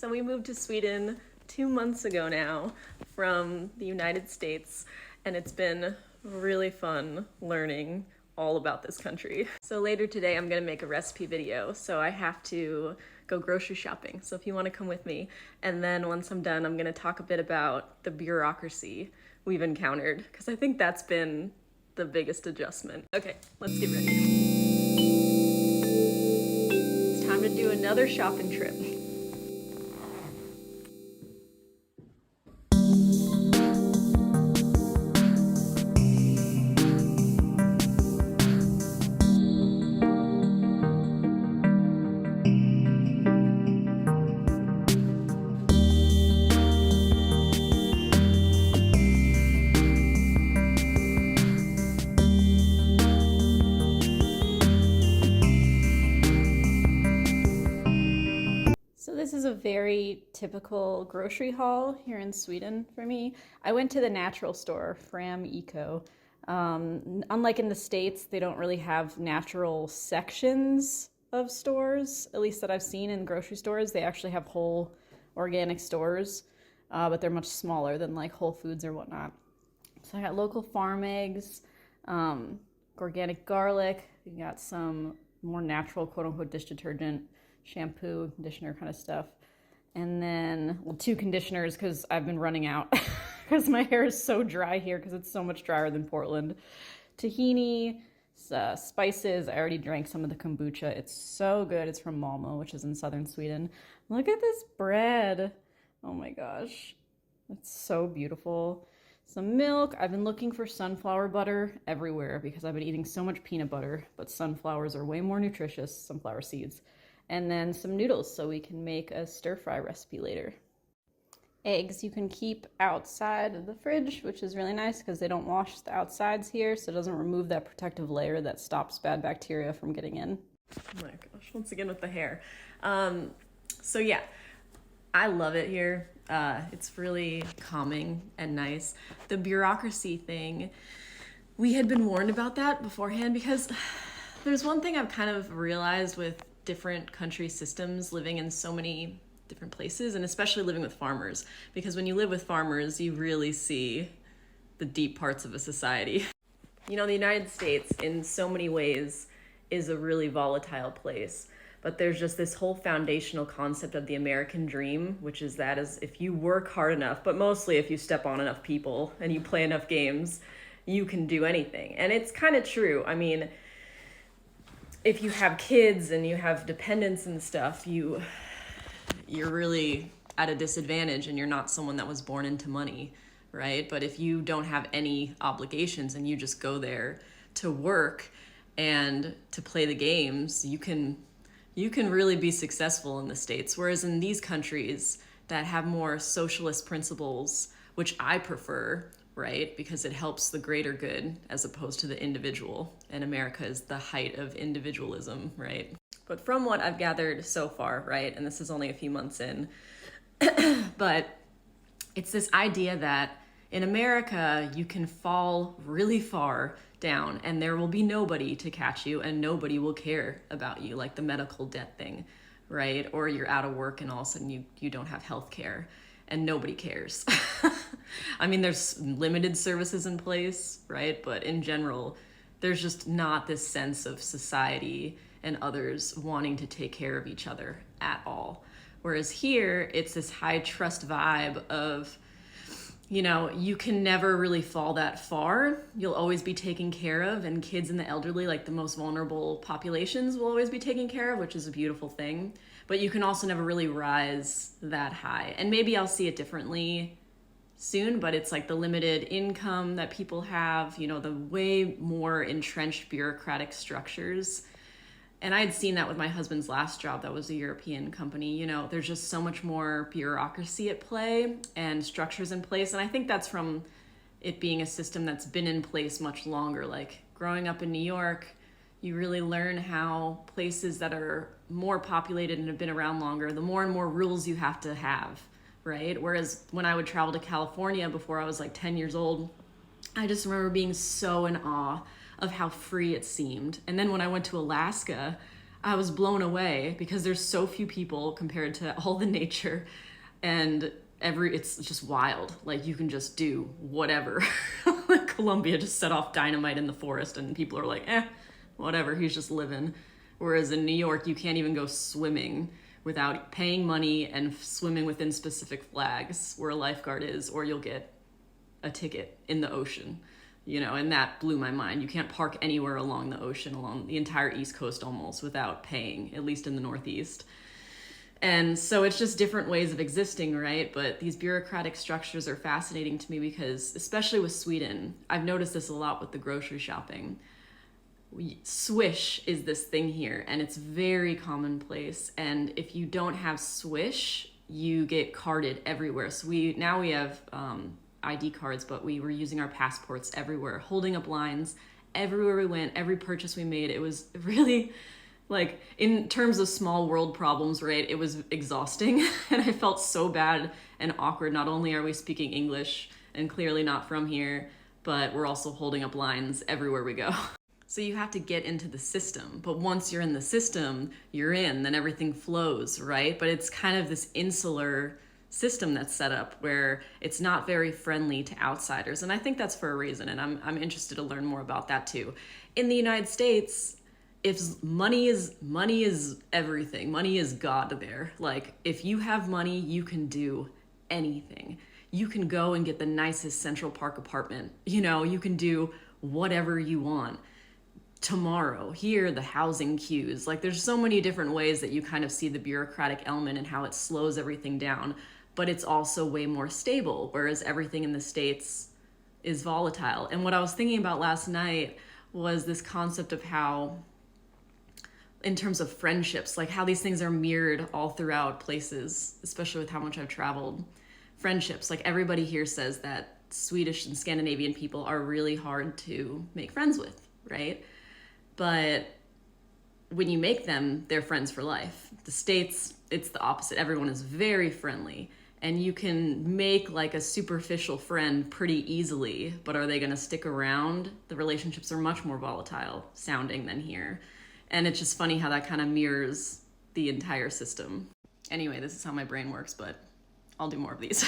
So we moved to Sweden 2 months ago now from the United States, and it's been really fun learning all about this country. So later today I'm gonna make a recipe video, so I have to go grocery shopping. So if you wanna come with me, and then once I'm done, I'm gonna talk a bit about the bureaucracy we've encountered, because I think that's been the biggest adjustment. Okay, let's get ready. It's time to do another shopping trip. This is a very typical grocery haul here in Sweden for me. I went to the natural store, Fram Eco. Unlike in the States, they don't really have natural sections of stores, at least that I've seen in grocery stores. They actually have whole organic stores, but they're much smaller than like Whole Foods or whatnot. So I got local farm eggs, organic garlic. We got some more natural quote-unquote dish detergent, shampoo, conditioner kind of stuff. And then, well, 2 conditioners because I've been running out because my hair is so dry here because it's so much drier than Portland. Tahini, spices. I already drank some of the kombucha. It's so good. It's from Malmo, which is in southern Sweden. Look at this bread. Oh my gosh. It's so beautiful. Some milk. I've been looking for sunflower butter everywhere because I've been eating so much peanut butter, but sunflowers are way more nutritious, sunflower seeds. And then some noodles so we can make a stir-fry recipe later. Eggs you can keep outside of the fridge, which is really nice because they don't wash the outsides here, so it doesn't remove that protective layer that stops bad bacteria from getting in. Oh my gosh, once again with the hair. So yeah, I love it here. It's really calming and nice. The bureaucracy thing, we had been warned about that beforehand because there's one thing I've kind of realized with different country systems, living in so many different places, and especially living with farmers, because when you live with farmers, you really see the deep parts of a society. You know, the United States in so many ways is a really volatile place, but there's just this whole foundational concept of the American dream, which is that is if you work hard enough, but mostly if you step on enough people and you play enough games, you can do anything. And it's kind of true. I mean, if you have kids and you have dependents and stuff, you're really at a disadvantage and you're not someone that was born into money, right? But if you don't have any obligations and you just go there to work and to play the games, you can really be successful in the States. Whereas in these countries that have more socialist principles, which I prefer, right? Because it helps the greater good as opposed to the individual. And America is the height of individualism, right? But from what I've gathered so far, right, and this is only a few months in, but it's this idea that in America, you can fall really far down and there will be nobody to catch you and nobody will care about you, like the medical debt thing, right? Or you're out of work and all of a sudden you don't have health care. And nobody cares. I mean, there's limited services in place, right? But in general, there's just not this sense of society and others wanting to take care of each other at all. Whereas here, it's this high trust vibe of, you know, you can never really fall that far. You'll always be taken care of, and kids and the elderly, like the most vulnerable populations, will always be taken care of, which is a beautiful thing. But you can also never really rise that high. And maybe I'll see it differently soon, but it's like the limited income that people have, you know, the way more entrenched bureaucratic structures. And I had seen that with my husband's last job, that was a European company. You know, there's just so much more bureaucracy at play and structures in place. And I think that's from it being a system that's been in place much longer. Like growing up in New York, you really learn how places that are more populated and have been around longer, the more and more rules you have to have, right? Whereas when I would travel to California before I was like 10 years old, I just remember being so in awe of how free it seemed. And then when I went to Alaska, I was blown away because there's so few people compared to all the nature, and it's just wild. Like you can just do whatever. Colombia just set off dynamite in the forest and people are like, whatever, he's just living. Whereas in New York, you can't even go swimming without paying money and swimming within specific flags where a lifeguard is, or you'll get a ticket in the ocean. And that blew my mind. You can't park anywhere along the ocean, along the entire East Coast almost, without paying, at least in the Northeast. And so it's just different ways of existing, right? But these bureaucratic structures are fascinating to me because, especially with Sweden, I've noticed this a lot with the grocery shopping. Swish is this thing here, and it's very commonplace. And if you don't have Swish, you get carded everywhere. So we have ID cards, but we were using our passports everywhere, holding up lines everywhere we went, every purchase we made. It was really, like, in terms of small world problems, right, it was exhausting. And I felt so bad and awkward. Not only are we speaking English and clearly not from here, but we're also holding up lines everywhere we go. So you have to get into the system, but once you're in the system, you're in, then everything flows, right? But it's kind of this insular system that's set up where it's not very friendly to outsiders. And I think that's for a reason, and I'm interested to learn more about that too. In the United States, if money is everything. Money is God there. Like, if you have money, you can do anything. You can go and get the nicest Central Park apartment. You can do whatever you want. Tomorrow, here, the housing queues. Like, there's so many different ways that you kind of see the bureaucratic element and how it slows everything down, but it's also way more stable, whereas everything in the States is volatile. And what I was thinking about last night was this concept of how, in terms of friendships, like how these things are mirrored all throughout places, especially with how much I've traveled. Friendships, like everybody here says that Swedish and Scandinavian people are really hard to make friends with, right? But when you make them, they're friends for life. The States, it's the opposite. Everyone is very friendly, and you can make like a superficial friend pretty easily, but are they going to stick around? The relationships are much more volatile sounding than here. And it's just funny how that kind of mirrors the entire system. Anyway, this is how my brain works, but I'll do more of these.